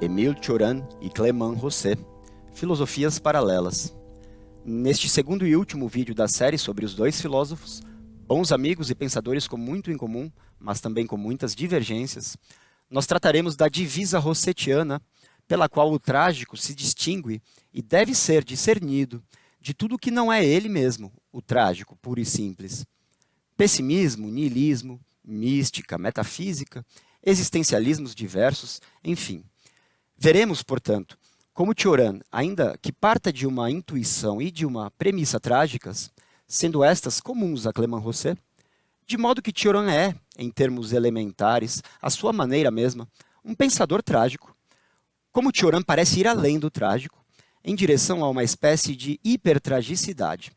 Émile Cioran e Clément Rosset, Filosofias Paralelas. Neste segundo e último vídeo da série sobre os dois filósofos, bons amigos e pensadores com muito em comum, mas também com muitas divergências, nós trataremos da divisa rossetiana, pela qual o trágico se distingue e deve ser discernido de tudo que não é ele mesmo, o trágico puro e simples. Pessimismo, niilismo, mística, metafísica, existencialismos diversos, enfim. Veremos, portanto, como Cioran, ainda que parta de uma intuição e de uma premissa trágicas, sendo estas comuns a Clément Rosset, de modo que Cioran é, em termos elementares, à sua maneira mesma, um pensador trágico, como Cioran parece ir além do trágico, em direção a uma espécie de hipertragicidade.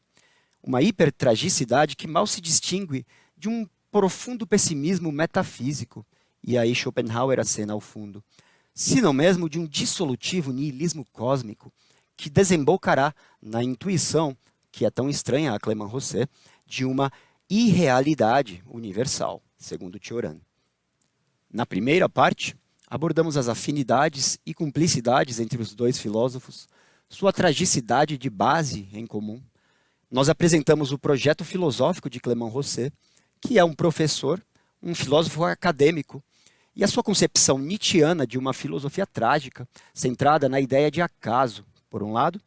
Uma hipertragicidade que mal se distingue de um profundo pessimismo metafísico, e aí Schopenhauer acena ao fundo, se não mesmo de um dissolutivo niilismo cósmico que desembocará na intuição, que é tão estranha a Clément Rosset, de uma irrealidade universal, segundo Cioran. Na primeira parte, abordamos as afinidades e cumplicidades entre os dois filósofos, sua tragicidade de base em comum. Nós apresentamos o projeto filosófico de Clément Rosset, que é um professor, um filósofo acadêmico, e a sua concepção nietzschiana de uma filosofia trágica, centrada na ideia de acaso, por um lado,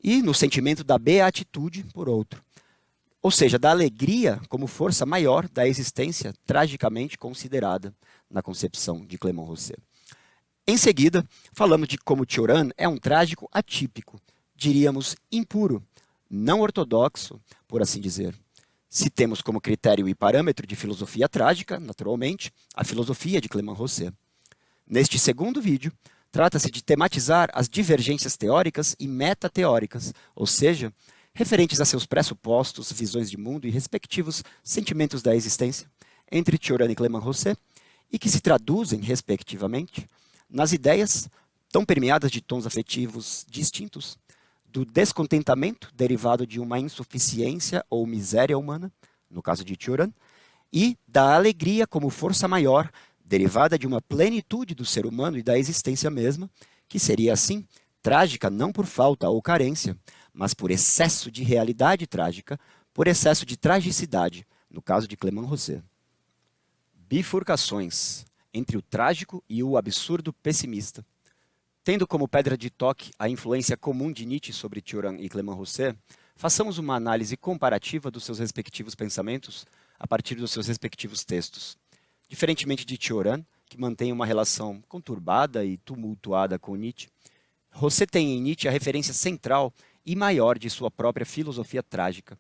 e no sentimento da beatitude, por outro. Ou seja, da alegria como força maior da existência tragicamente considerada na concepção de Clément Rosset. Em seguida, falamos de como Cioran é um trágico atípico, diríamos impuro, não ortodoxo, por assim dizer. Se temos como critério e parâmetro de filosofia trágica, naturalmente, a filosofia de Clément Rosset. Neste segundo vídeo, trata-se de tematizar as divergências teóricas e metateóricas, ou seja, referentes a seus pressupostos, visões de mundo e respectivos sentimentos da existência, entre Cioran e Clément Rosset, e que se traduzem, respectivamente, nas ideias, tão permeadas de tons afetivos distintos, do descontentamento derivado de uma insuficiência ou miséria humana, no caso de Cioran, e da alegria como força maior, derivada de uma plenitude do ser humano e da existência mesma, que seria, assim, trágica não por falta ou carência, mas por excesso de realidade trágica, por excesso de tragicidade, no caso de Clément Rosset. Bifurcações entre o trágico e o absurdo pessimista. Tendo como pedra de toque a influência comum de Nietzsche sobre Cioran e Clément Rosset, façamos uma análise comparativa dos seus respectivos pensamentos a partir dos seus respectivos textos. Diferentemente de Cioran, que mantém uma relação conturbada e tumultuada com Nietzsche, Rosset tem em Nietzsche a referência central e maior de sua própria filosofia trágica.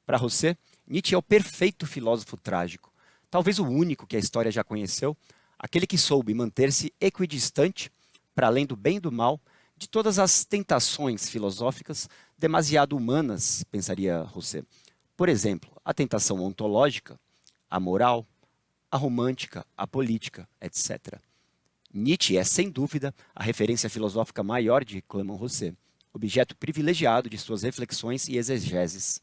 Para Rosset, Nietzsche é o perfeito filósofo trágico, talvez o único que a história já conheceu, aquele que soube manter-se equidistante, para além do bem e do mal, de todas as tentações filosóficas demasiado humanas, pensaria Rosset. Por exemplo, a tentação ontológica, a moral, a romântica, a política, etc. Nietzsche é, sem dúvida, a referência filosófica maior de Clément Rosset, objeto privilegiado de suas reflexões e exegeses.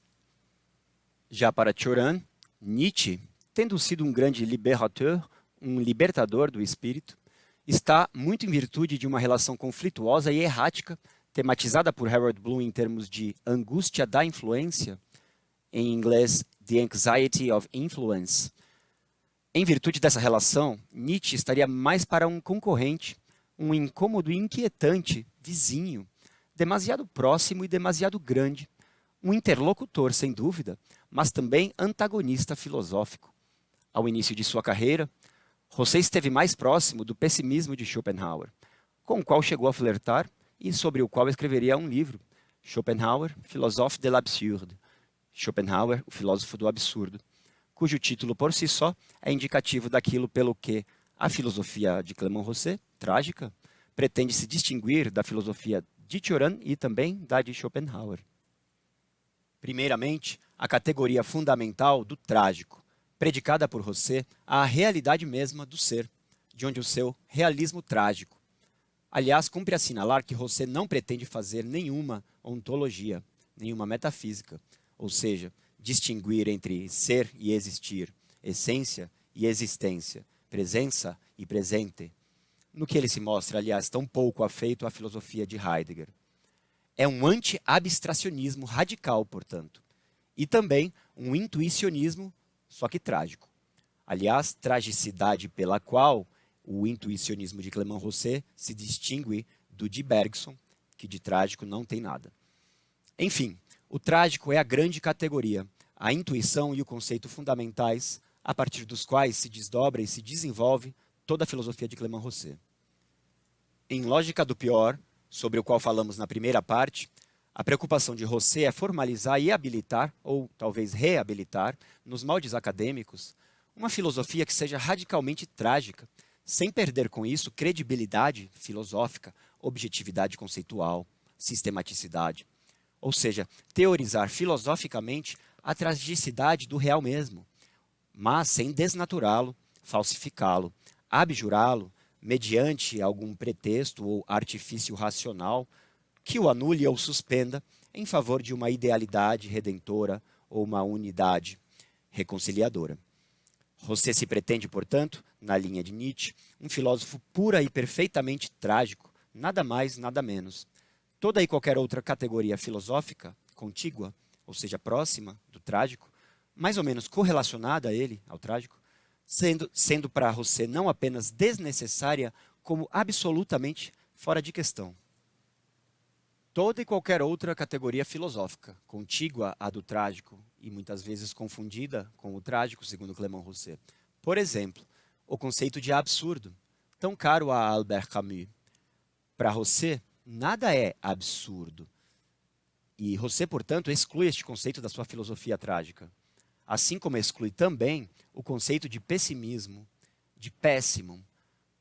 Já para Cioran, Nietzsche, tendo sido um grande libérateur, um libertador do espírito, está muito em virtude de uma relação conflituosa e errática, tematizada por Harold Bloom em termos de angústia da influência, em inglês, The Anxiety of Influence. Em virtude dessa relação, Nietzsche estaria mais para um concorrente, um incômodo e inquietante vizinho, demasiado próximo e demasiado grande, um interlocutor, sem dúvida, mas também antagonista filosófico. Ao início de sua carreira, Rosset esteve mais próximo do pessimismo de Schopenhauer, com o qual chegou a flertar e sobre o qual escreveria um livro, Schopenhauer, Philosophe de l'absurde, Schopenhauer, o filósofo do absurdo, cujo título por si só é indicativo daquilo pelo que a filosofia de Clément Rosset, trágica, pretende se distinguir da filosofia de Cioran e também da de Schopenhauer. Primeiramente, a categoria fundamental do trágico, predicada por Rosset à realidade mesma do ser, de onde o seu realismo trágico. Aliás, cumpre assinalar que Rosset não pretende fazer nenhuma ontologia, nenhuma metafísica, ou seja, distinguir entre ser e existir, essência e existência, presença e presente. no que ele se mostra, aliás, tão pouco afeito à filosofia de Heidegger. É um anti-abstracionismo radical, portanto, e também um intuicionismo, só que trágico. Aliás, tragicidade pela qual o intuicionismo de Clément Rosset se distingue do de Bergson, que de trágico não tem nada. Enfim, o trágico é a grande categoria, a intuição e o conceito fundamentais, a partir dos quais se desdobra e se desenvolve toda a filosofia de Clément Rosset. Em Lógica do Pior, sobre o qual falamos na primeira parte, a preocupação de Rosset é formalizar e habilitar, ou talvez reabilitar, nos moldes acadêmicos, uma filosofia que seja radicalmente trágica, sem perder com isso credibilidade filosófica, objetividade conceitual, sistematicidade. Ou seja, teorizar filosoficamente a tragicidade do real mesmo, mas sem desnaturá-lo, falsificá-lo, abjurá-lo, mediante algum pretexto ou artifício racional que o anule ou suspenda em favor de uma idealidade redentora ou uma unidade reconciliadora. Rosset se pretende, portanto, na linha de Nietzsche, um filósofo pura e perfeitamente trágico, nada mais, nada menos. Toda e qualquer outra categoria filosófica contígua, ou seja, próxima do trágico, mais ou menos correlacionada a ele, ao trágico, sendo para Rosset não apenas desnecessária, como absolutamente fora de questão. Toda e qualquer outra categoria filosófica, contígua à do trágico e muitas vezes confundida com o trágico, segundo Clément Rosset. Por exemplo, o conceito de absurdo, tão caro a Albert Camus. Para Rosset, nada é absurdo. E Rosset, portanto, exclui este conceito da sua filosofia trágica. Assim como exclui também o conceito de pessimismo, de péssimo,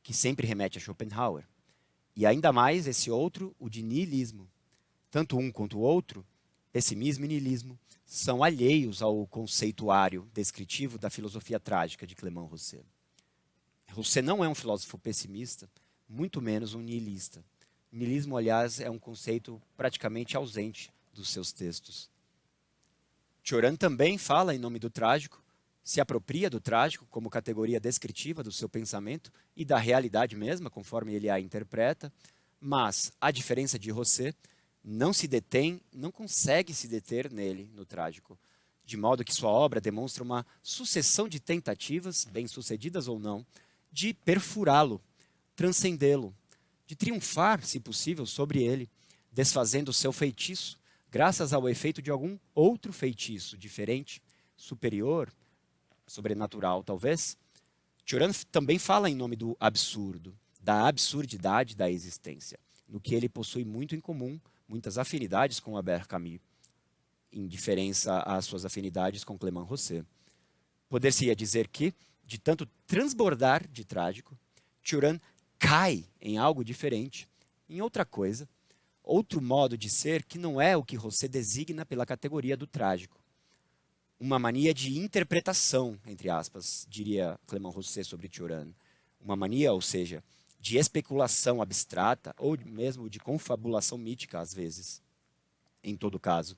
que sempre remete a Schopenhauer. E ainda mais esse outro, o de niilismo. Tanto um quanto o outro, pessimismo e niilismo, são alheios ao conceituário descritivo da filosofia trágica de Clément Rosset. Rosset não é um filósofo pessimista, muito menos um niilista. Niilismo, aliás, é um conceito praticamente ausente dos seus textos. Cioran também fala em nome do trágico, se apropria do trágico como categoria descritiva do seu pensamento e da realidade mesma, conforme ele a interpreta, mas, à diferença de Rosset, não se detém, não consegue se deter nele, no trágico, de modo que sua obra demonstra uma sucessão de tentativas, bem-sucedidas ou não, de perfurá-lo, transcendê-lo, de triunfar, se possível, sobre ele, desfazendo o seu feitiço, graças ao efeito de algum outro feitiço diferente, superior, sobrenatural, talvez. Cioran também fala em nome do absurdo, da absurdidade da existência, no que ele possui muito em comum, muitas afinidades com Albert Camus, em diferença às suas afinidades com Clément Rosset. Poder-se-ia dizer que, de tanto transbordar de trágico, Cioran cai em algo diferente, em outra coisa, outro modo de ser que não é o que Rosset designa pela categoria do trágico. Uma mania de interpretação, entre aspas, diria Clément Rosset sobre Cioran. Uma mania, ou seja, de especulação abstrata ou mesmo de confabulação mítica, às vezes. Em todo caso,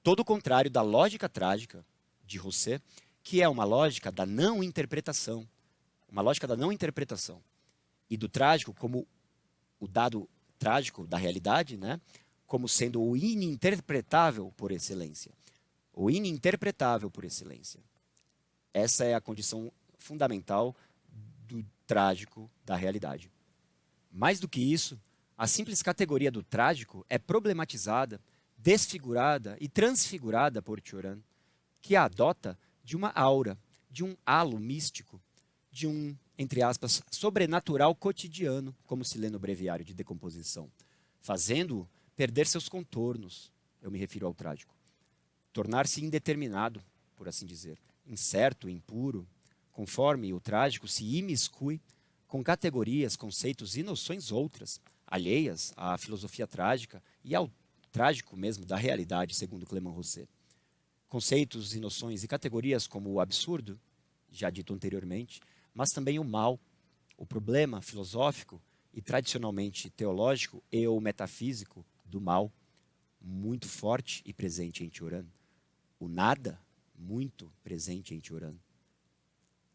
todo o contrário da lógica trágica de Rosset, que é uma lógica da não interpretação. Uma lógica da não interpretação. E do trágico como o dado trágico da realidade, né? Como sendo o ininterpretável por excelência. O ininterpretável por excelência. Essa é a condição fundamental do trágico da realidade. Mais do que isso, a simples categoria do trágico é problematizada, desfigurada e transfigurada por Cioran, que a adota de uma aura, de um halo místico, de um, entre aspas, sobrenatural cotidiano, como se lê no Breviário de Decomposição, fazendo-o perder seus contornos, eu me refiro ao trágico, tornar-se indeterminado, por assim dizer, incerto, impuro, conforme o trágico se imiscui com categorias, conceitos e noções outras, alheias à filosofia trágica e ao trágico mesmo da realidade, segundo Clément Rosset. Conceitos e noções e categorias como o absurdo, já dito anteriormente, mas também o mal, o problema filosófico e tradicionalmente teológico e ou metafísico do mal, muito forte e presente em Cioran. O nada, muito presente em Cioran.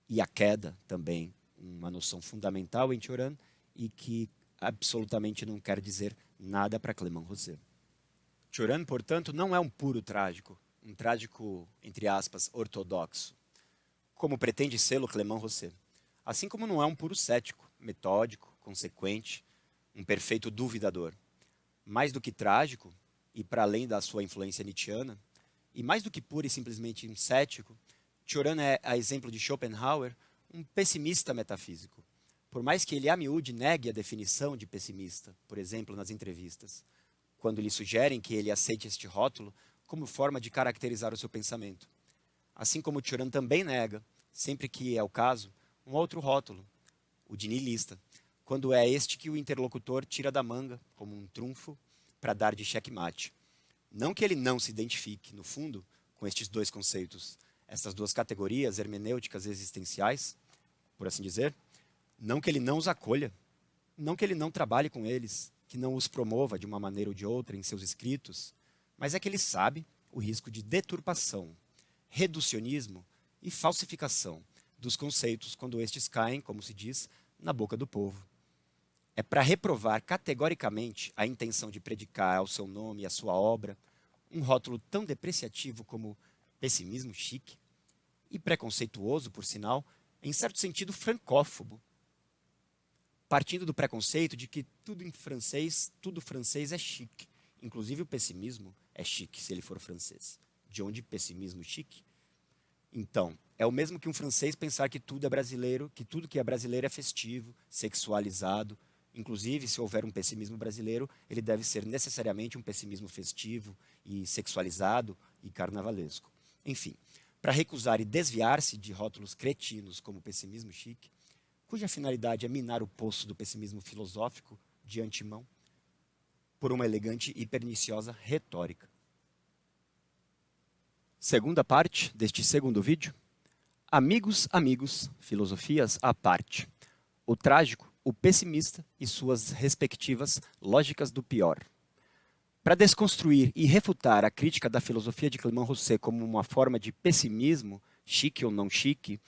E a queda também, uma noção fundamental em Cioran e que absolutamente não quer dizer nada para Clément Rosset. Cioran, portanto, não é um puro trágico, um trágico, entre aspas, ortodoxo, como pretende sê-lo Clément Rosset. Assim como não é um puro cético, metódico, consequente, um perfeito duvidador. Mais do que trágico, e para além da sua influência nietzschiana, e mais do que puro e simplesmente um cético, Cioran é, a exemplo de Schopenhauer, um pessimista metafísico. Por mais que ele a miúde negue a definição de pessimista, por exemplo, nas entrevistas, quando lhe sugerem que ele aceite este rótulo como forma de caracterizar o seu pensamento. Assim como Cioran também nega, sempre que é o caso, um outro rótulo, o de niilista, quando é este que o interlocutor tira da manga como um trunfo para dar de xeque-mate. Não que ele não se identifique, no fundo, com estes dois conceitos, essas duas categorias hermenêuticas existenciais, por assim dizer, não que ele não os acolha, não que ele não trabalhe com eles, que não os promova de uma maneira ou de outra em seus escritos, mas é que ele sabe o risco de deturpação, reducionismo e falsificação dos conceitos quando estes caem, como se diz, na boca do povo. É para reprovar categoricamente a intenção de predicar ao seu nome e à sua obra um rótulo tão depreciativo como pessimismo chique e preconceituoso, por sinal, em certo sentido francófobo, partindo do preconceito de que tudo francês é chique. Inclusive o pessimismo é chique se ele for francês. De onde pessimismo chique? Então, é o mesmo que um francês pensar que tudo é brasileiro, que tudo que é brasileiro é festivo, sexualizado. Inclusive, se houver um pessimismo brasileiro, ele deve ser necessariamente um pessimismo festivo e sexualizado e carnavalesco. Enfim, para recusar e desviar-se de rótulos cretinos como pessimismo chique, cuja finalidade é minar o poço do pessimismo filosófico de antemão, por uma elegante e perniciosa retórica. Segunda parte deste segundo vídeo. Amigos, filosofias à parte. O trágico, o pessimista e suas respectivas lógicas do pior. Para desconstruir e refutar a crítica da filosofia de Clément Rosset como uma forma de pessimismo, chique ou não chique,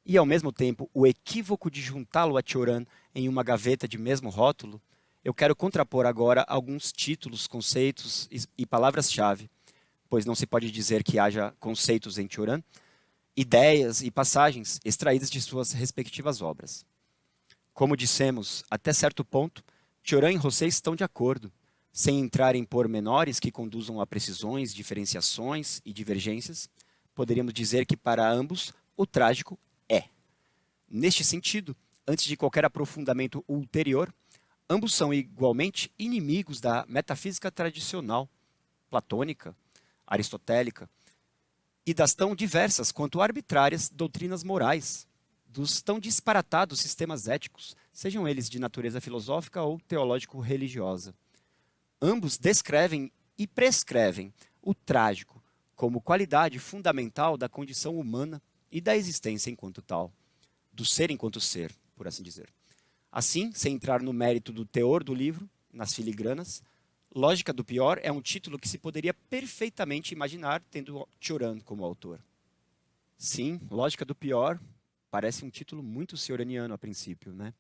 e ao mesmo tempo o equívoco de juntá-lo a Cioran em uma gaveta de mesmo rótulo, eu quero contrapor agora alguns títulos, conceitos e palavras-chave, pois não se pode dizer que haja conceitos em Cioran, ideias e passagens extraídas de suas respectivas obras. Como dissemos, até certo ponto, Cioran e Rosset estão de acordo, sem entrar em pormenores que conduzam a precisões, diferenciações e divergências, poderíamos dizer que para ambos o trágico é. Neste sentido, antes de qualquer aprofundamento ulterior, ambos são igualmente inimigos da metafísica tradicional, platônica, aristotélica, e das tão diversas quanto arbitrárias doutrinas morais, dos tão disparatados sistemas éticos, sejam eles de natureza filosófica ou teológico-religiosa. Ambos descrevem e prescrevem o trágico como qualidade fundamental da condição humana e da existência enquanto tal, do ser enquanto ser, por assim dizer. Assim, sem entrar no mérito do teor do livro, nas filigranas, Lógica do Pior é um título que se poderia perfeitamente imaginar tendo Cioran como autor. Sim, Lógica do Pior parece um título muito cioraniano a princípio, né?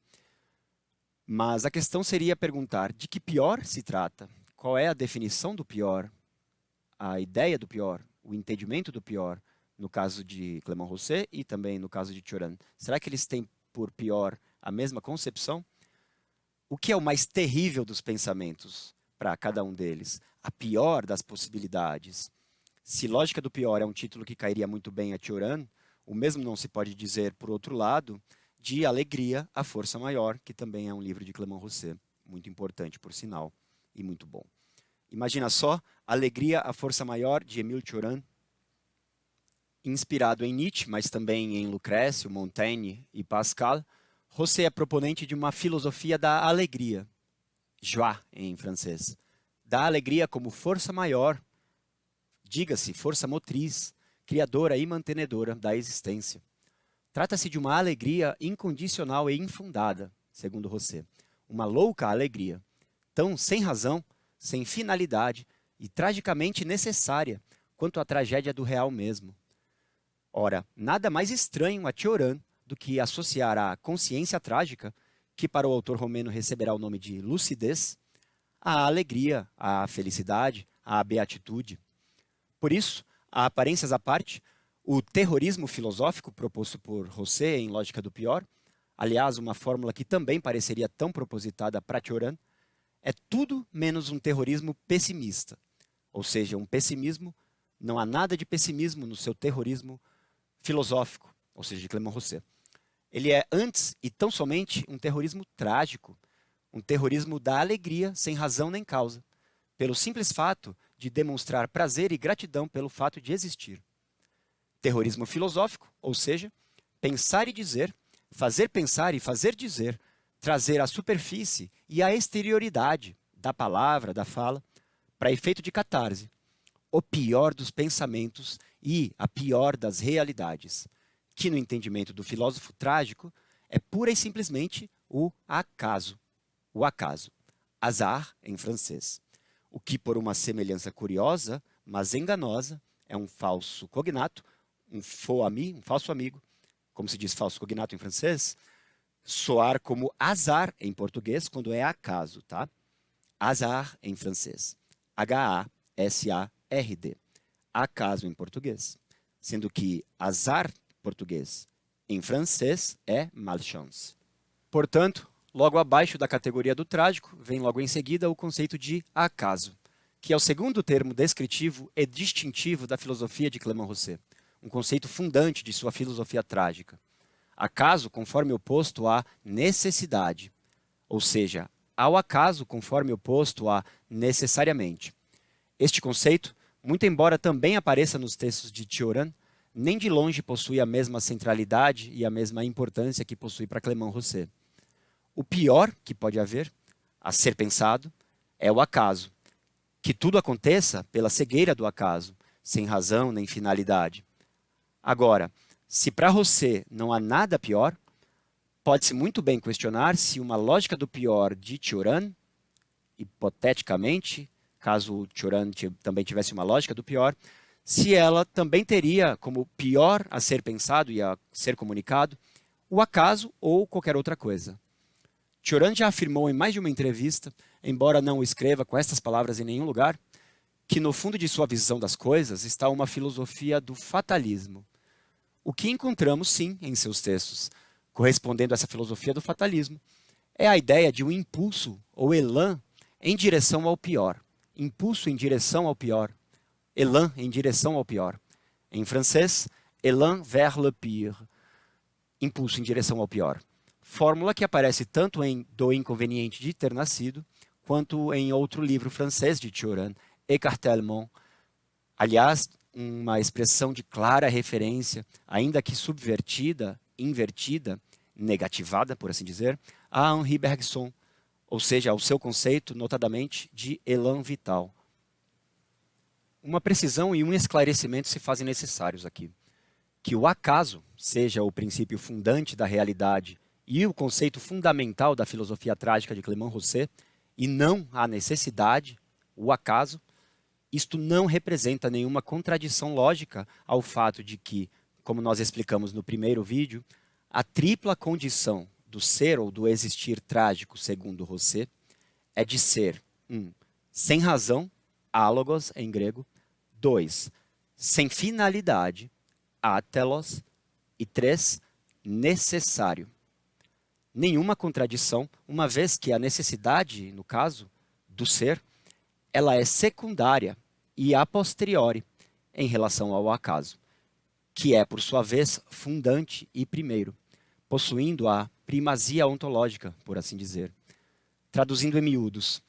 Mas a questão seria perguntar de que pior se trata? Qual é a definição do pior? A ideia do pior? O entendimento do pior? No caso de Clément Rosset e também no caso de Cioran. Será que eles têm por pior a mesma concepção? O que é o mais terrível dos pensamentos para cada um deles? A pior das possibilidades. Se Lógica do Pior é um título que cairia muito bem a Cioran, o mesmo não se pode dizer, por outro lado, de Alegria, a Força Maior, que também é um livro de Clément Rosset, muito importante, por sinal, e muito bom. Imagina só, Alegria, a Força Maior, de Émile Cioran, inspirado em Nietzsche, mas também em Lucrécio, Montaigne e Pascal, Rosset é proponente de uma filosofia da alegria, joie em francês, da alegria como força maior, diga-se, força motriz, criadora e mantenedora da existência. Trata-se de uma alegria incondicional e infundada, segundo Rosset, uma louca alegria, tão sem razão, sem finalidade e tragicamente necessária quanto a tragédia do real mesmo. Ora, nada mais estranho a Cioran do que associar à consciência trágica que para o autor romeno receberá o nome de lucidez, a alegria, a felicidade, a beatitude. Por isso, a aparências à parte, o terrorismo filosófico proposto por Rousseau em Lógica do Pior, aliás, uma fórmula que também pareceria tão propositada para Cioran, é tudo menos um terrorismo pessimista. Ou seja, um pessimismo, não há nada de pessimismo no seu terrorismo filosófico, ou seja, de Clément Rosset. Ele é antes e tão somente um terrorismo trágico, um terrorismo da alegria sem razão nem causa, pelo simples fato de demonstrar prazer e gratidão pelo fato de existir. Terrorismo filosófico, ou seja, pensar e dizer, fazer pensar e fazer dizer, trazer a superfície e a exterioridade da palavra, da fala, para efeito de catarse, o pior dos pensamentos e a pior das realidades, que no entendimento do filósofo trágico é pura e simplesmente o acaso. O acaso, hasard em francês. O que, por uma semelhança curiosa, mas enganosa, é um falso cognato, um faux ami, um falso amigo, como se diz falso cognato em francês, soar como azar em português quando é acaso, tá? Hasard em francês. H-A-S-A-R-D. Acaso em português. Sendo que azar português em francês é malchance. Portanto, logo abaixo da categoria do trágico, vem logo em seguida o conceito de acaso, que é o segundo termo descritivo e distintivo da filosofia de Clément Rosset, um conceito fundante de sua filosofia trágica. Acaso conforme oposto à necessidade, ou seja, ao acaso conforme oposto a necessariamente. Este conceito, muito embora também apareça nos textos de Cioran, nem de longe possui a mesma centralidade e a mesma importância que possui para Clément Rosset. O pior que pode haver, a ser pensado, é o acaso. Que tudo aconteça pela cegueira do acaso, sem razão nem finalidade. Agora, se para Rosset não há nada pior, pode-se muito bem questionar se uma lógica do pior de Cioran, hipoteticamente, caso Cioran também tivesse uma lógica do pior, se ela também teria como pior a ser pensado e a ser comunicado o acaso ou qualquer outra coisa. Cioran já afirmou em mais de uma entrevista, embora não o escreva com estas palavras em nenhum lugar, que no fundo de sua visão das coisas está uma filosofia do fatalismo. O que encontramos, sim, em seus textos, correspondendo a essa filosofia do fatalismo, é a ideia de um impulso ou elan em direção ao pior. Impulso em direção ao pior. Elan em direção ao pior. Em francês, élan vers le pire. Impulso em direção ao pior. Fórmula que aparece tanto em Do Inconveniente de Ter Nascido, quanto em outro livro francês de Cioran, Écartèlement. Aliás, uma expressão de clara referência, ainda que subvertida, invertida, negativada, por assim dizer, a Henri Bergson, ou seja, ao seu conceito, notadamente, de elan vital. Uma precisão e um esclarecimento se fazem necessários aqui. Que o acaso seja o princípio fundante da realidade e o conceito fundamental da filosofia trágica de Clément Rosset, e não a necessidade, o acaso, isto não representa nenhuma contradição lógica ao fato de que, como nós explicamos no primeiro vídeo, a tripla condição do ser ou do existir trágico, segundo Rosset, é de ser 1. Sem razão, álogos em grego, 2. Sem finalidade, atelos, e 3. Necessário. Nenhuma contradição, uma vez que a necessidade, no caso, do ser, ela é secundária e a posteriori em relação ao acaso, que é, por sua vez, fundante e primeiro, possuindo a primazia ontológica, por assim dizer. Traduzindo em miúdos,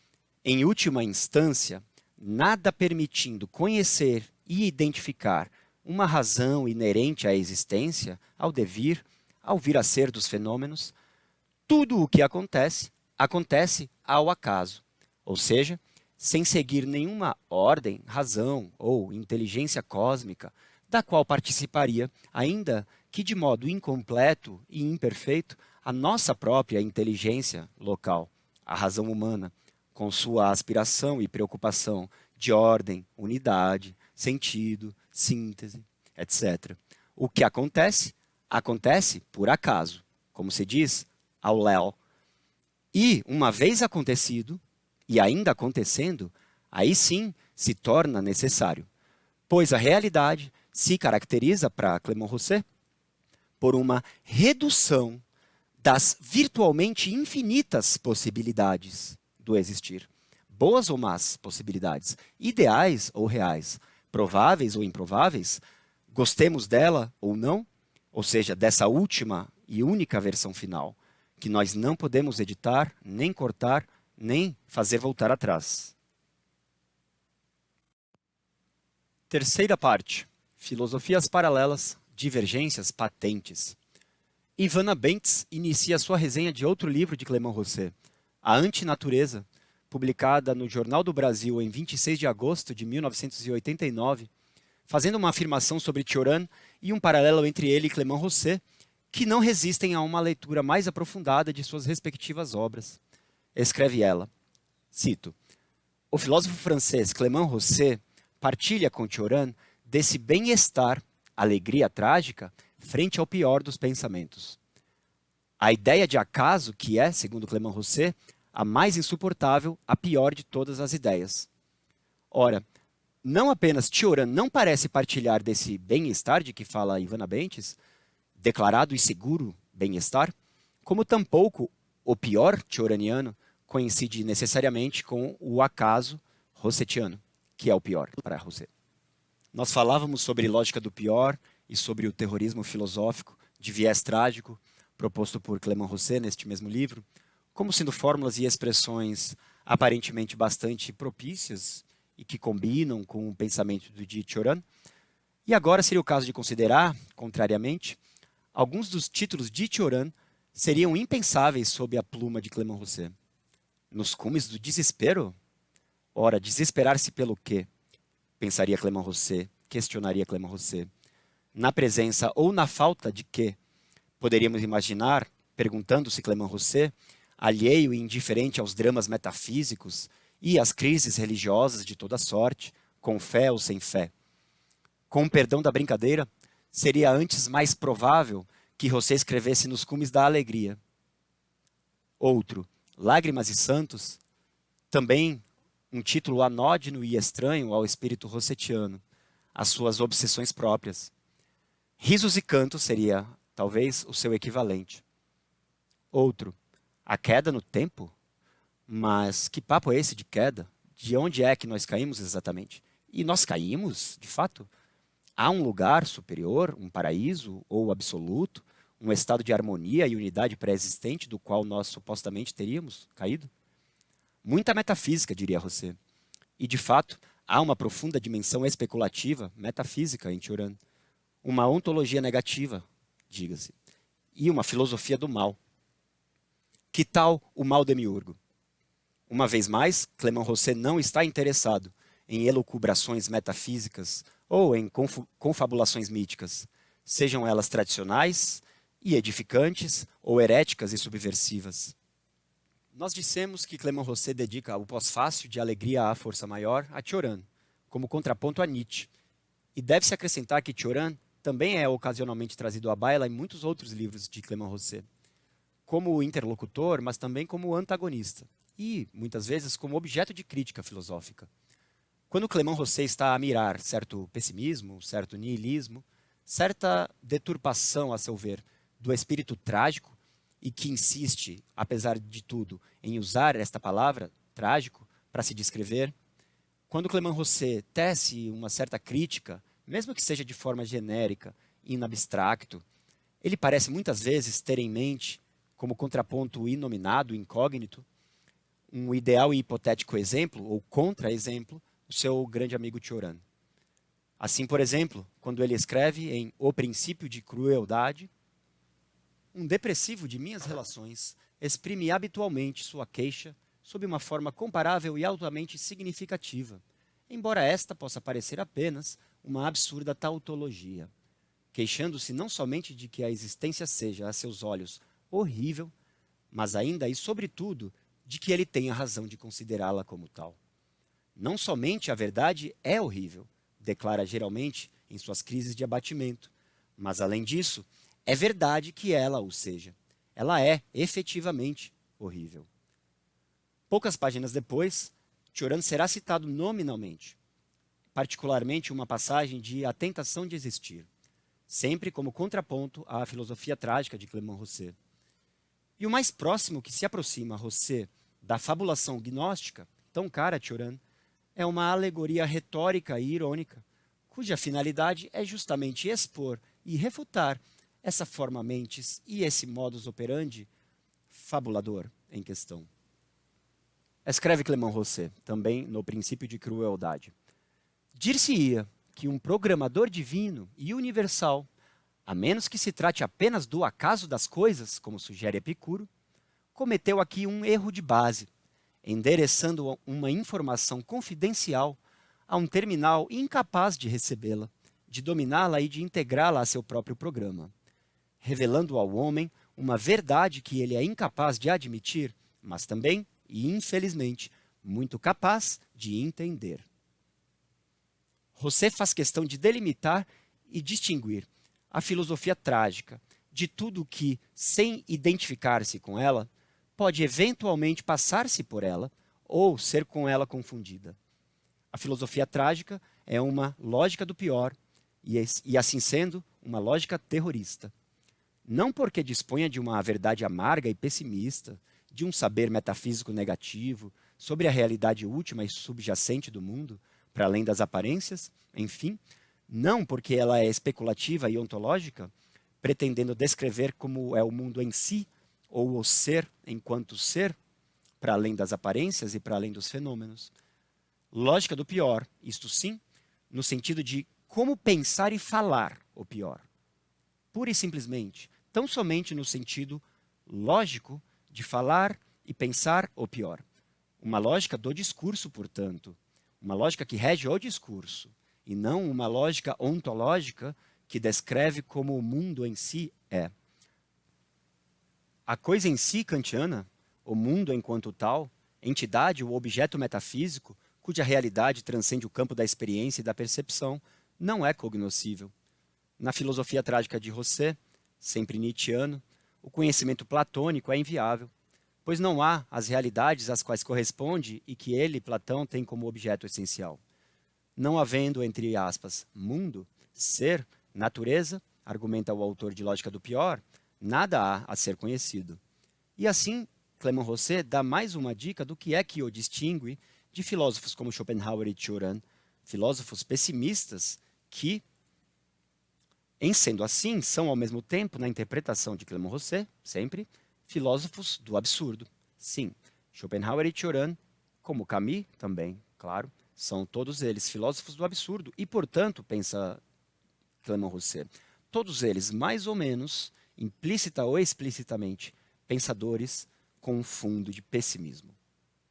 em última instância, nada permitindo conhecer e identificar uma razão inerente à existência, ao devir, ao vir a ser dos fenômenos, tudo o que acontece, acontece ao acaso, ou seja, sem seguir nenhuma ordem, razão ou inteligência cósmica, da qual participaria, ainda que de modo incompleto e imperfeito, a nossa própria inteligência local, a razão humana, com sua aspiração e preocupação de ordem, unidade, sentido, síntese, etc. O que acontece, acontece por acaso, como se diz, ao léu. E, uma vez acontecido, e ainda acontecendo, aí sim se torna necessário, pois a realidade se caracteriza, para Clément Rosset, por uma redução das virtualmente infinitas possibilidades do existir. Boas ou más possibilidades, ideais ou reais, prováveis ou improváveis, gostemos dela ou não, ou seja, dessa última e única versão final, que nós não podemos editar, nem cortar, nem fazer voltar atrás. Terceira parte. Filosofias paralelas, divergências patentes. Ivana Bentes inicia sua resenha de outro livro de Clément Rosset, A Antinatureza, publicada no Jornal do Brasil em 26 de agosto de 1989, fazendo uma afirmação sobre Cioran e um paralelo entre ele e Clément Rosset, que não resistem a uma leitura mais aprofundada de suas respectivas obras. Escreve ela, cito, o filósofo francês Clément Rosset partilha com Cioran desse bem-estar, alegria trágica, frente ao pior dos pensamentos. A ideia de acaso, que é, segundo Clément Rosset, a mais insuportável, a pior de todas as ideias. Ora, não apenas Cioran não parece partilhar desse bem-estar de que fala Ivana Bentes, declarado e seguro bem-estar, como tampouco o pior cioraniano coincide necessariamente com o acaso rossetiano, que é o pior para Rosset. Nós falávamos sobre lógica do pior e sobre o terrorismo filosófico de viés trágico proposto por Clément Rosset neste mesmo livro, como sendo fórmulas e expressões aparentemente bastante propícias e que combinam com o pensamento de Cioran. E agora seria o caso de considerar, contrariamente, alguns dos títulos de Cioran seriam impensáveis sob a pluma de Clément Rosset. Nos cumes do desespero? Ora, desesperar-se pelo quê? Pensaria Clément Rosset, questionaria Clément Rosset. Na presença ou na falta de quê? Poderíamos imaginar, perguntando-se Clément Rosset, alheio e indiferente aos dramas metafísicos e às crises religiosas de toda sorte, com fé ou sem fé. Com o perdão da brincadeira, seria antes mais provável que Rosset escrevesse nos cumes da alegria. Outro, Lágrimas e Santos, também um título anódino e estranho ao espírito rossetiano, às suas obsessões próprias. Risos e Cantos seria, talvez, o seu equivalente. Outro, A Queda no Tempo? Mas que papo é esse de queda? De onde é que nós caímos exatamente? E nós caímos, de fato? Há um lugar superior, um paraíso ou absoluto, um estado de harmonia e unidade pré-existente do qual nós supostamente teríamos caído? Muita metafísica, diria Rosset. E, de fato, há uma profunda dimensão especulativa, metafísica, em Cioran. Uma ontologia negativa, diga-se, e uma filosofia do mal. Que tal o mal demiurgo? Uma vez mais, Clément Rosset não está interessado em elucubrações metafísicas ou em confabulações míticas, sejam elas tradicionais e edificantes ou heréticas e subversivas. Nós dissemos que Clément Rosset dedica o pós-fácil de Alegria à Força Maior a Cioran, como contraponto a Nietzsche. E deve-se acrescentar que Cioran também é ocasionalmente trazido à baila em muitos outros livros de Clément Rosset, como interlocutor, mas também como antagonista, e, muitas vezes, como objeto de crítica filosófica. Quando Clément Rosset está a mirar certo pessimismo, certo niilismo, certa deturpação, a seu ver, do espírito trágico, e que insiste, apesar de tudo, em usar esta palavra, trágico, para se descrever, quando Clément Rosset tece uma certa crítica, mesmo que seja de forma genérica e in abstracto, ele parece muitas vezes ter em mente, como contraponto inominado, incógnito, um ideal e hipotético exemplo, ou contra-exemplo, o seu grande amigo Cioran. Assim, por exemplo, quando ele escreve em O Princípio de Crueldade, um depressivo de minhas relações exprime habitualmente sua queixa sob uma forma comparável e altamente significativa, embora esta possa parecer apenas uma absurda tautologia, queixando-se não somente de que a existência seja, a seus olhos, horrível, mas ainda e sobretudo de que ele tenha razão de considerá-la como tal. Não somente a verdade é horrível, declara geralmente em suas crises de abatimento, mas além disso, é verdade que ela o seja. Ela é efetivamente horrível. Poucas páginas depois, Cioran será citado nominalmente, particularmente uma passagem de A Tentação de Existir, sempre como contraponto à filosofia trágica de Clément Rosset. E o mais próximo que se aproxima a Rosset da fabulação gnóstica, tão cara a Cioran, é uma alegoria retórica e irônica, cuja finalidade é justamente expor e refutar essa forma mentis e esse modus operandi fabulador em questão. Escreve Clément Rosset, também no Princípio de Crueldade. Dir-se-ia que um programador divino e universal, a menos que se trate apenas do acaso das coisas, como sugere Epicuro, cometeu aqui um erro de base, endereçando uma informação confidencial a um terminal incapaz de recebê-la, de dominá-la e de integrá-la a seu próprio programa, revelando ao homem uma verdade que ele é incapaz de admitir, mas também, e infelizmente, muito capaz de entender. Rosset faz questão de delimitar e distinguir a filosofia trágica de tudo que, sem identificar-se com ela, pode eventualmente passar-se por ela ou ser com ela confundida. A filosofia trágica é uma lógica do pior e, assim sendo, uma lógica terrorista. Não porque disponha de uma verdade amarga e pessimista, de um saber metafísico negativo sobre a realidade última e subjacente do mundo, para além das aparências, enfim, não porque ela é especulativa e ontológica, pretendendo descrever como é o mundo em si, ou o ser enquanto ser, para além das aparências e para além dos fenômenos. Lógica do pior, isto sim, no sentido de como pensar e falar o pior. Pura e simplesmente, tão somente no sentido lógico de falar e pensar o pior. Uma lógica do discurso, portanto, uma lógica que rege o discurso, e não uma lógica ontológica que descreve como o mundo em si é. A coisa em si kantiana, o mundo enquanto tal, entidade ou objeto metafísico, cuja realidade transcende o campo da experiência e da percepção, não é cognoscível. Na filosofia trágica de Rosset, sempre nietzschiano, o conhecimento platônico é inviável, pois não há as realidades às quais corresponde e que ele, Platão, tem como objeto essencial. Não havendo, entre aspas, mundo, ser, natureza, argumenta o autor de Lógica do Pior, nada há a ser conhecido. E assim, Clément Rosset dá mais uma dica do que é que o distingue de filósofos como Schopenhauer e Cioran, filósofos pessimistas que, em sendo assim, são ao mesmo tempo, na interpretação de Clément Rosset, sempre, filósofos do absurdo. Sim, Schopenhauer e Cioran, como Camus também, claro, são todos eles filósofos do absurdo e, portanto, pensa Clément Rosset, todos eles, mais ou menos, implícita ou explicitamente, pensadores com um fundo de pessimismo,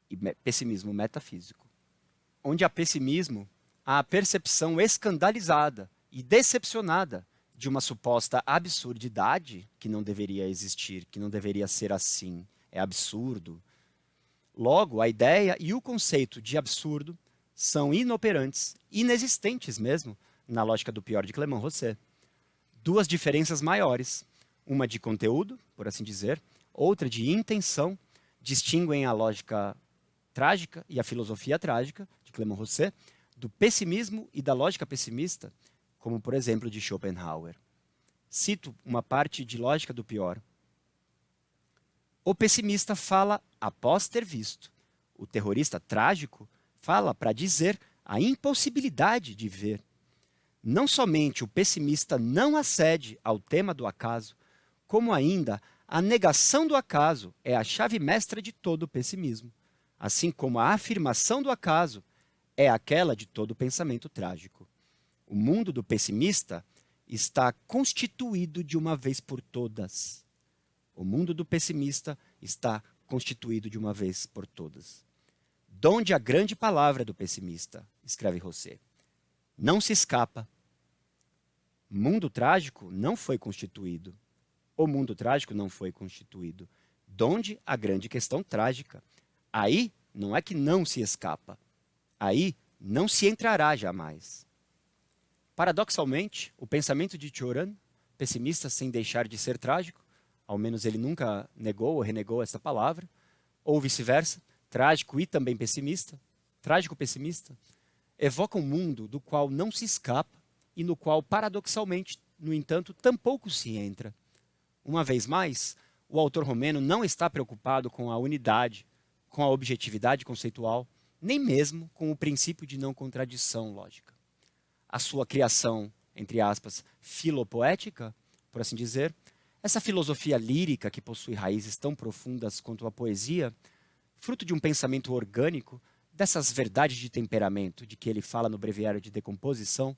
e pessimismo metafísico. Onde há pessimismo, há a percepção escandalizada e decepcionada de uma suposta absurdidade que não deveria existir, que não deveria ser assim, é absurdo. Logo, a ideia e o conceito de absurdo são inoperantes, inexistentes mesmo, na lógica do pior de Clément Rosset. Duas diferenças maiores, uma de conteúdo, por assim dizer, outra de intenção, distinguem a lógica trágica e a filosofia trágica de Clément Rosset do pessimismo e da lógica pessimista, como por exemplo de Schopenhauer. Cito uma parte de Lógica do Pior. O pessimista fala após ter visto. O terrorista trágico fala para dizer a impossibilidade de ver. Não somente o pessimista não acede ao tema do acaso, como ainda a negação do acaso é a chave mestra de todo o pessimismo, assim como a afirmação do acaso é aquela de todo pensamento trágico. O mundo do pessimista está constituído de uma vez por todas. O mundo do pessimista está constituído de uma vez por todas. Donde a grande palavra do pessimista, escreve Rosset, não se escapa. Mundo trágico não foi constituído. O mundo trágico não foi constituído. Donde a grande questão trágica. Aí não é que não se escapa. Aí não se entrará jamais. Paradoxalmente, o pensamento de Cioran, pessimista sem deixar de ser trágico, ao menos ele nunca negou ou renegou essa palavra, ou vice-versa, trágico e também pessimista, trágico-pessimista, evoca um mundo do qual não se escapa e no qual, paradoxalmente, no entanto, tampouco se entra. Uma vez mais, o autor romeno não está preocupado com a unidade, com a objetividade conceitual, nem mesmo com o princípio de não contradição lógica. A sua criação, entre aspas, filopoética, por assim dizer, essa filosofia lírica que possui raízes tão profundas quanto a poesia, fruto de um pensamento orgânico, dessas verdades de temperamento de que ele fala no Breviário de Decomposição,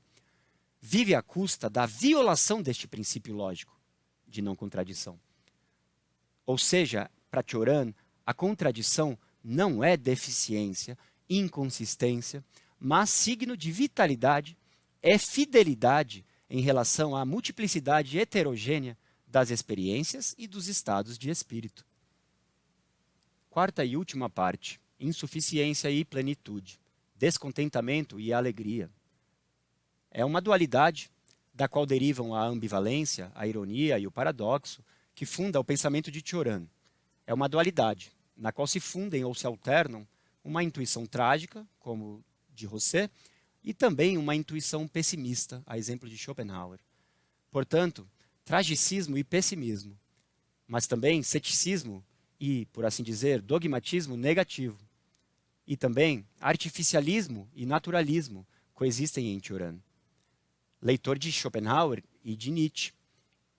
vive à custa da violação deste princípio lógico de não contradição. Ou seja, para Cioran, a contradição não é deficiência, inconsistência, mas signo de vitalidade, é fidelidade em relação à multiplicidade heterogênea das experiências e dos estados de espírito. Quarta e última parte, insuficiência e plenitude, descontentamento e alegria. É uma dualidade da qual derivam a ambivalência, a ironia e o paradoxo, que funda o pensamento de Cioran. É uma dualidade, na qual se fundem ou se alternam uma intuição trágica, como de Rosset, e também uma intuição pessimista, a exemplo de Schopenhauer. Portanto, tragicismo e pessimismo, mas também ceticismo e, por assim dizer, dogmatismo negativo. E também artificialismo e naturalismo coexistem em Cioran. Leitor de Schopenhauer e de Nietzsche,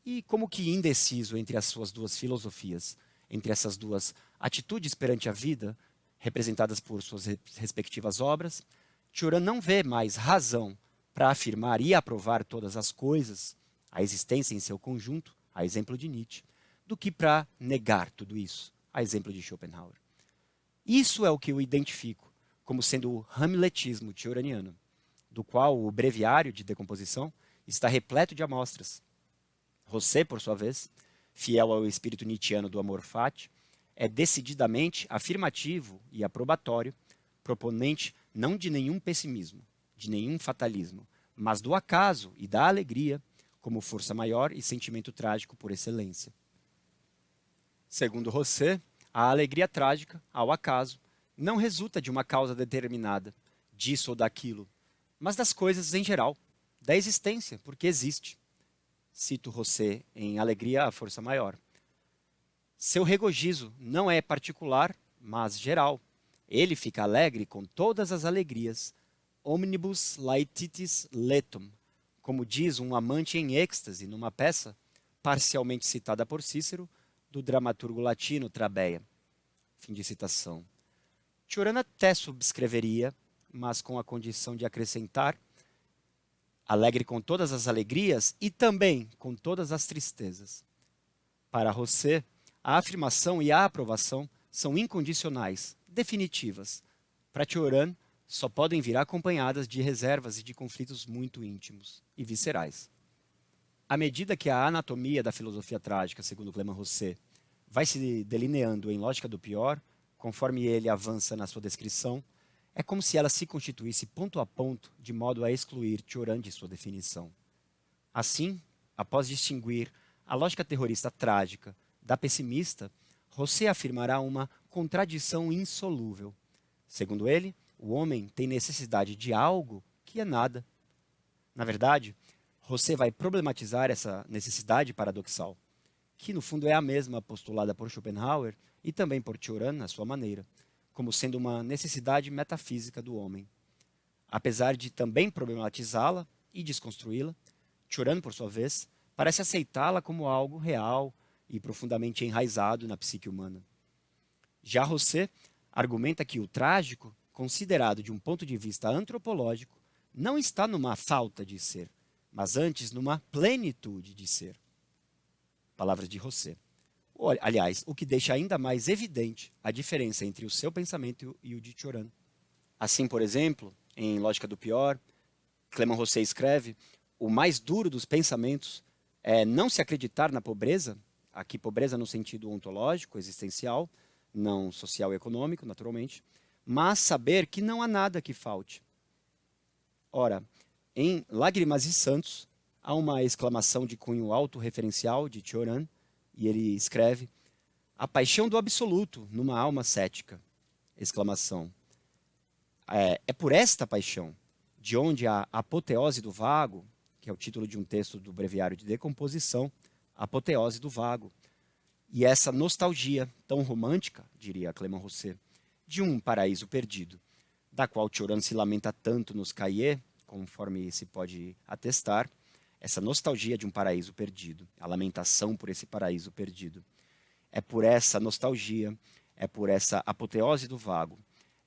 e como que indeciso entre as suas duas filosofias, entre essas duas atitudes perante a vida, representadas por suas respectivas obras, Cioran não vê mais razão para afirmar e aprovar todas as coisas, a existência em seu conjunto, a exemplo de Nietzsche, do que para negar tudo isso, a exemplo de Schopenhauer. Isso é o que eu identifico como sendo o hamletismo cioraniano, do qual o Breviário de Decomposição está repleto de amostras. Rosset, por sua vez, fiel ao espírito nietzschiano do amor fati, é decididamente afirmativo e aprobatório, proponente não de nenhum pessimismo, de nenhum fatalismo, mas do acaso e da alegria como força maior e sentimento trágico por excelência. Segundo Rosset, a alegria trágica, ao acaso, não resulta de uma causa determinada, disso ou daquilo, mas das coisas em geral, da existência, porque existe. Cito Rosset em Alegria, a Força Maior. Seu regozijo não é particular, mas geral. Ele fica alegre com todas as alegrias, omnibus laetitis letum, como diz um amante em êxtase numa peça, parcialmente citada por Cícero, do dramaturgo latino Trabeia. Fim de citação. Cioran até subscreveria, mas com a condição de acrescentar, alegre com todas as alegrias e também com todas as tristezas. Para Rosset, a afirmação e a aprovação são incondicionais, definitivas. Para Cioran, só podem vir acompanhadas de reservas e de conflitos muito íntimos e viscerais. À medida que a anatomia da filosofia trágica, segundo Clément Rosset, vai se delineando em lógica do pior, conforme ele avança na sua descrição, é como se ela se constituísse ponto a ponto, de modo a excluir Cioran de sua definição. Assim, após distinguir a lógica terrorista trágica da pessimista, Rosset afirmará uma contradição insolúvel. Segundo ele, o homem tem necessidade de algo que é nada. Na verdade, Rosset vai problematizar essa necessidade paradoxal, que no fundo é a mesma postulada por Schopenhauer e também por Cioran, à sua maneira, como sendo uma necessidade metafísica do homem. Apesar de também problematizá-la e desconstruí-la, Cioran, por sua vez, parece aceitá-la como algo real e profundamente enraizado na psique humana. Já Rosset argumenta que o trágico, considerado de um ponto de vista antropológico, não está numa falta de ser, mas antes numa plenitude de ser. Palavras de Rosset. Aliás, o que deixa ainda mais evidente a diferença entre o seu pensamento e o de Cioran. Assim, por exemplo, em Lógica do Pior, Clément Rosset escreve: o mais duro dos pensamentos é não se acreditar na pobreza, aqui pobreza no sentido ontológico, existencial, não social e econômico, naturalmente, mas saber que não há nada que falte. Ora, em Lágrimas e Santos, há uma exclamação de cunho autorreferencial de Cioran, e ele escreve: a paixão do absoluto numa alma cética. Exclamação. É por esta paixão, de onde a apoteose do vago, que é o título de um texto do Breviário de Decomposição, apoteose do vago, e essa nostalgia tão romântica, diria Clément Rosset, de um paraíso perdido, da qual Cioran se lamenta tanto nos Cahiers, conforme se pode atestar, essa nostalgia de um paraíso perdido, a lamentação por esse paraíso perdido. É por essa nostalgia, é por essa apoteose do vago,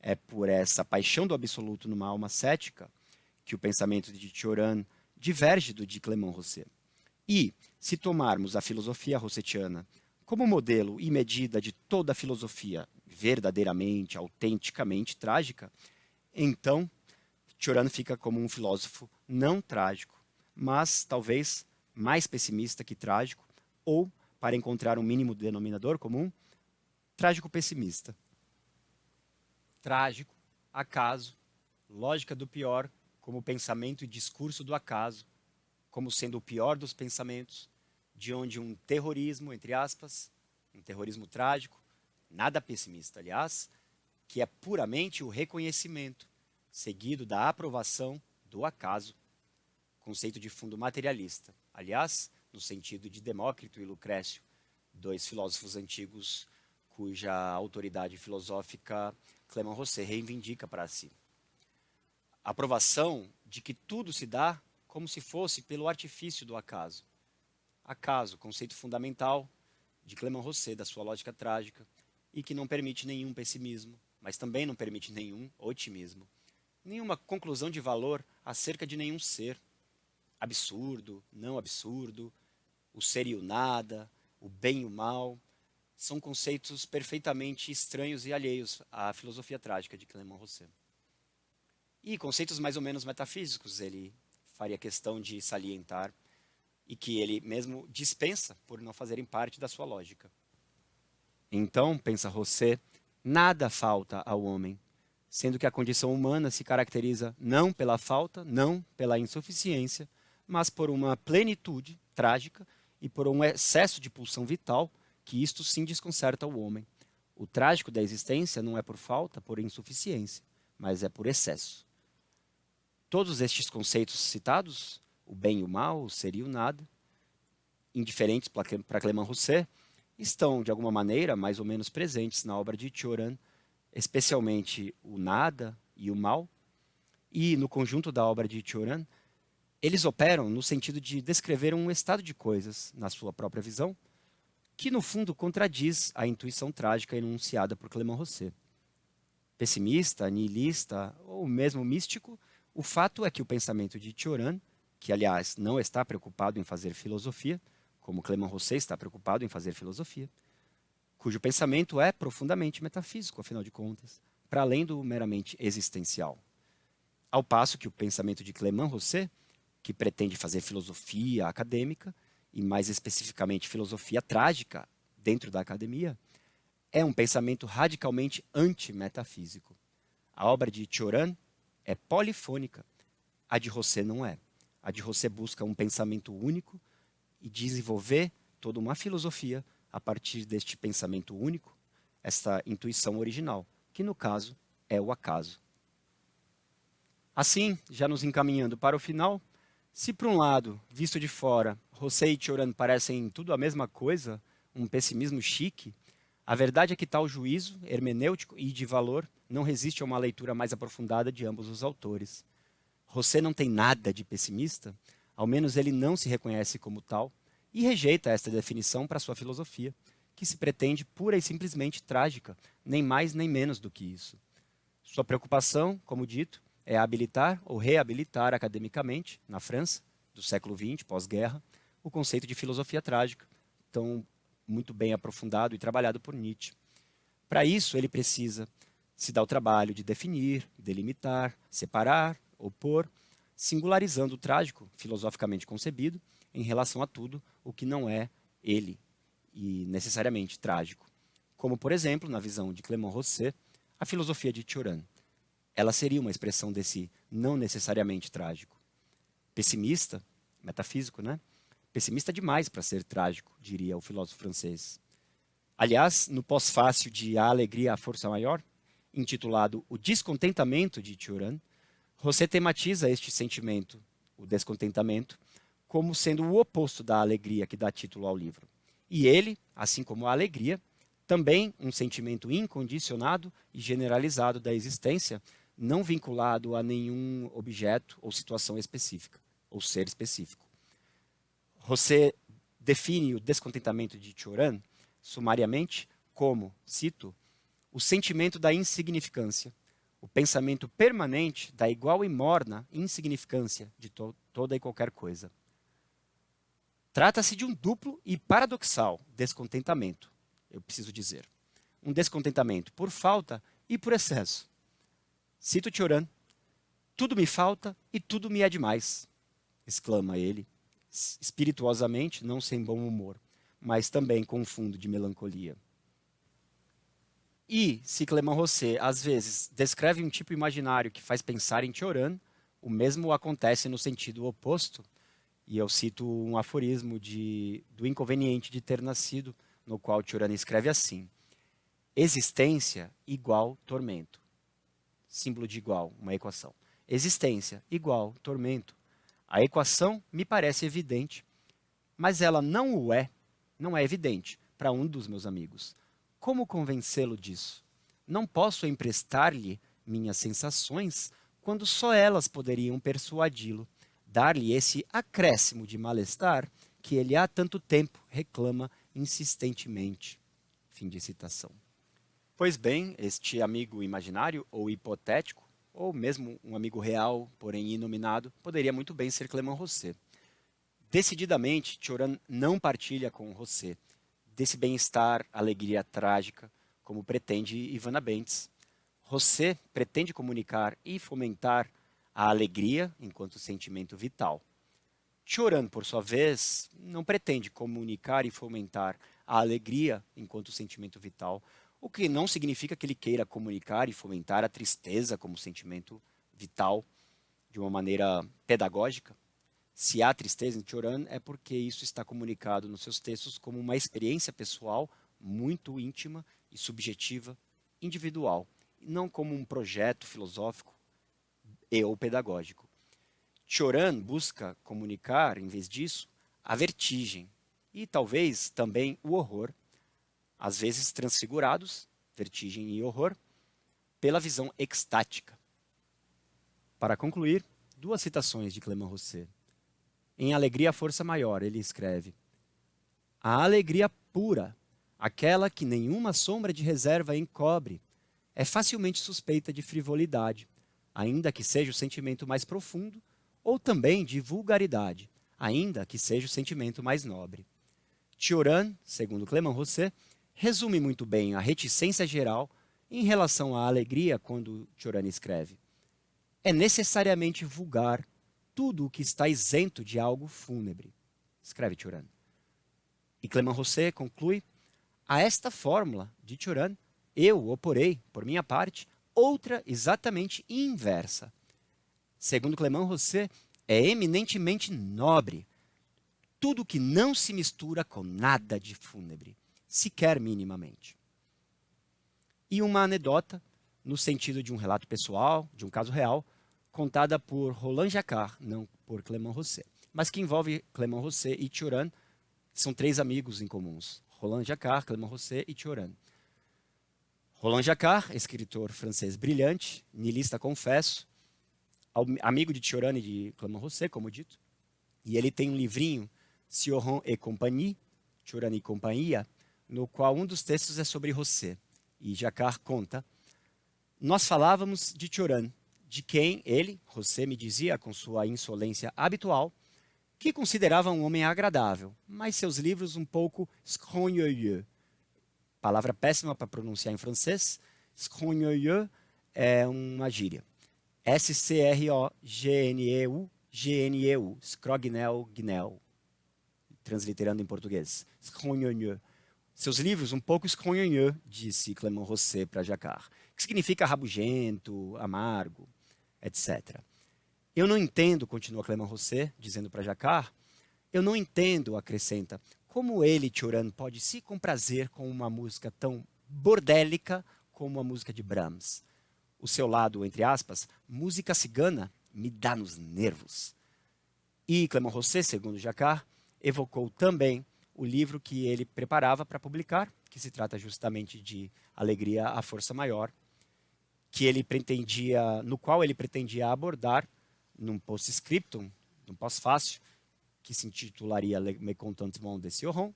é por essa paixão do absoluto numa alma cética que o pensamento de Cioran diverge do de Clément Rosset. E, se tomarmos a filosofia rossetiana como modelo e medida de toda a filosofia verdadeiramente, autenticamente trágica, então Cioran fica como um filósofo não trágico, mas talvez mais pessimista que trágico, ou, para encontrar um mínimo denominador comum, trágico pessimista. Trágico, acaso, lógica do pior como pensamento e discurso do acaso, como sendo o pior dos pensamentos, de onde um terrorismo, entre aspas, um terrorismo trágico, nada pessimista, aliás, que é puramente o reconhecimento, seguido da aprovação do acaso, conceito de fundo materialista, aliás, no sentido de Demócrito e Lucrécio, dois filósofos antigos cuja autoridade filosófica Clément Rosset reivindica para si. A aprovação de que tudo se dá como se fosse pelo artifício do acaso. Acaso, conceito fundamental de Clément Rosset, da sua lógica trágica, e que não permite nenhum pessimismo, mas também não permite nenhum otimismo, nenhuma conclusão de valor acerca de nenhum ser. Absurdo, não absurdo, o ser e o nada, o bem e o mal, são conceitos perfeitamente estranhos e alheios à filosofia trágica de Clément Rosset. E conceitos mais ou menos metafísicos ele faria questão de salientar e que ele mesmo dispensa por não fazerem parte da sua lógica. Então, pensa Rosset, nada falta ao homem, sendo que a condição humana se caracteriza não pela falta, não pela insuficiência, mas por uma plenitude trágica e por um excesso de pulsão vital que isto sim desconcerta o homem. O trágico da existência não é por falta, por insuficiência, mas é por excesso. Todos estes conceitos citados, o bem e o mal, o ser e o nada, indiferentes para Clément Rosset, estão, de alguma maneira, mais ou menos presentes na obra de Cioran, especialmente o nada e o mal, e no conjunto da obra de Cioran, eles operam no sentido de descrever um estado de coisas, na sua própria visão, que no fundo contradiz a intuição trágica enunciada por Clément Rosset. Pessimista, nihilista ou mesmo místico, o fato é que o pensamento de Cioran, que aliás não está preocupado em fazer filosofia, como Clément Rosset está preocupado em fazer filosofia, cujo pensamento é profundamente metafísico, afinal de contas, para além do meramente existencial. Ao passo que o pensamento de Clément Rosset, que pretende fazer filosofia acadêmica, e mais especificamente filosofia trágica dentro da academia, é um pensamento radicalmente antimetafísico. A obra de Cioran é polifônica, a de Rosset não é. A de Rosset busca um pensamento único e desenvolver toda uma filosofia a partir deste pensamento único, esta intuição original, que no caso é o acaso. Assim, já nos encaminhando para o final, se por um lado, visto de fora, Rosset e Cioran parecem tudo a mesma coisa, um pessimismo chique, a verdade é que tal juízo, hermenêutico e de valor, não resiste a uma leitura mais aprofundada de ambos os autores. Rosset não tem nada de pessimista, ao menos ele não se reconhece como tal, e rejeita esta definição para sua filosofia, que se pretende pura e simplesmente trágica, nem mais nem menos do que isso. Sua preocupação, como dito, é habilitar ou reabilitar academicamente, na França, do século XX, pós-guerra, o conceito de filosofia trágica, tão muito bem aprofundado e trabalhado por Nietzsche. Para isso, ele precisa se dar o trabalho de definir, delimitar, separar, opor, singularizando o trágico, filosoficamente concebido, em relação a tudo o que não é ele, e necessariamente trágico. Como, por exemplo, na visão de Clément Rosset, a filosofia de Cioran. Ela seria uma expressão desse não necessariamente trágico. Pessimista, metafísico, né? Pessimista demais para ser trágico, diria o filósofo francês. Aliás, no pós-fácil de A Alegria, a Força Maior, intitulado O Descontentamento de Cioran, José tematiza este sentimento, o descontentamento, como sendo o oposto da alegria que dá título ao livro. E ele, assim como a alegria, também um sentimento incondicionado e generalizado da existência, não vinculado a nenhum objeto ou situação específica, ou ser específico. José define o descontentamento de Cioran, sumariamente, como, cito, o sentimento da insignificância, o pensamento permanente da igual e morna insignificância de toda e qualquer coisa. Trata-se de um duplo e paradoxal descontentamento, eu preciso dizer. Um descontentamento por falta e por excesso. Cito Cioran: tudo me falta e tudo me é demais, exclama ele, espirituosamente, não sem bom humor, mas também com um fundo de melancolia. E, se Clément Rosset, às vezes, descreve um tipo imaginário que faz pensar em Cioran, o mesmo acontece no sentido oposto, e eu cito um aforismo do inconveniente de ter nascido, no qual Cioran escreve assim: existência igual tormento. Símbolo de igual, uma equação. Existência igual tormento. A equação me parece evidente, mas ela não o é, não é evidente para um dos meus amigos. Como convencê-lo disso? Não posso emprestar-lhe minhas sensações quando só elas poderiam persuadi-lo, dar-lhe esse acréscimo de mal-estar que ele há tanto tempo reclama insistentemente. Fim de citação. Pois bem, este amigo imaginário ou hipotético, ou mesmo um amigo real, porém inominado, poderia muito bem ser Clément Rosset. Decididamente, Cioran não partilha com Rosset desse bem-estar, alegria trágica, como pretende Ivana Bentes. Rosset pretende comunicar e fomentar a alegria enquanto sentimento vital. Cioran, por sua vez, não pretende comunicar e fomentar a alegria enquanto sentimento vital, o que não significa que ele queira comunicar e fomentar a tristeza como sentimento vital de uma maneira pedagógica. Se há tristeza em Cioran, é porque isso está comunicado nos seus textos como uma experiência pessoal muito íntima e subjetiva, individual, e não como um projeto filosófico ou pedagógico. Cioran busca comunicar, em vez disso, a vertigem e talvez também o horror, às vezes transfigurados, vertigem e horror, pela visão extática. Para concluir, duas citações de Clément Rosset. Em Alegria, Força Maior, ele escreve: a alegria pura, aquela que nenhuma sombra de reserva encobre, é facilmente suspeita de frivolidade, ainda que seja o sentimento mais profundo, ou também de vulgaridade, ainda que seja o sentimento mais nobre. Cioran, segundo Clément Rosset, resume muito bem a reticência geral em relação à alegria quando Cioran escreve: é necessariamente vulgar tudo o que está isento de algo fúnebre, escreve Cioran. E Clément Rosset conclui: a esta fórmula de Cioran, eu oporei, por minha parte, outra exatamente inversa. Segundo Clément Rosset, é eminentemente nobre tudo que não se mistura com nada de fúnebre, sequer minimamente. E uma anedota, no sentido de um relato pessoal, de um caso real, contada por Roland Jacquard, não por Clément Rosset, mas que envolve Clément Rosset e Cioran. São três amigos em comuns: Roland Jacquard, Clément Rosset e Cioran. Roland Jacquard, escritor francês brilhante, niilista confesso, amigo de Cioran e de Clément Rosset, como dito, e ele tem um livrinho, Cioran et Compagnie, Cioran e Companhia, no qual um dos textos é sobre Rosset. E Jacquard conta: nós falávamos de Cioran, de quem ele, Rosset, me dizia com sua insolência habitual, que considerava um homem agradável, mas seus livros um pouco scrogneux. Palavra péssima para pronunciar em francês. Scrogneux é uma gíria. S-C-R-O-G-N-E-U, Scrogneux, transliterando em português. Scrogneux. Seus livros um pouco scrogneux, disse Clément Rosset para Jacquard, que significa rabugento, amargo, etc. Eu não entendo, continua Clément Rosset, dizendo para Jacquard, eu não entendo, acrescenta, como ele, Cioran, pode se comprazer com uma música tão bordélica como a música de Brahms. O seu lado, entre aspas, música cigana, me dá nos nervos. E Clément Rosset, segundo Jacquard, evocou também o livro que ele preparava para publicar, que se trata justamente de Alegria à Força Maior, no qual ele pretendia abordar, num post-scriptum, num pós-fácil, que se intitularia Le Mécontentement de Sioron,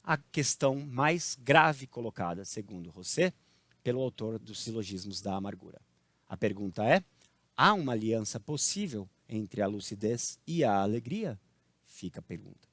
a questão mais grave colocada, segundo Rosset, pelo autor dos Silogismos da Amargura. A pergunta é: há uma aliança possível entre a lucidez e a alegria? Fica a pergunta.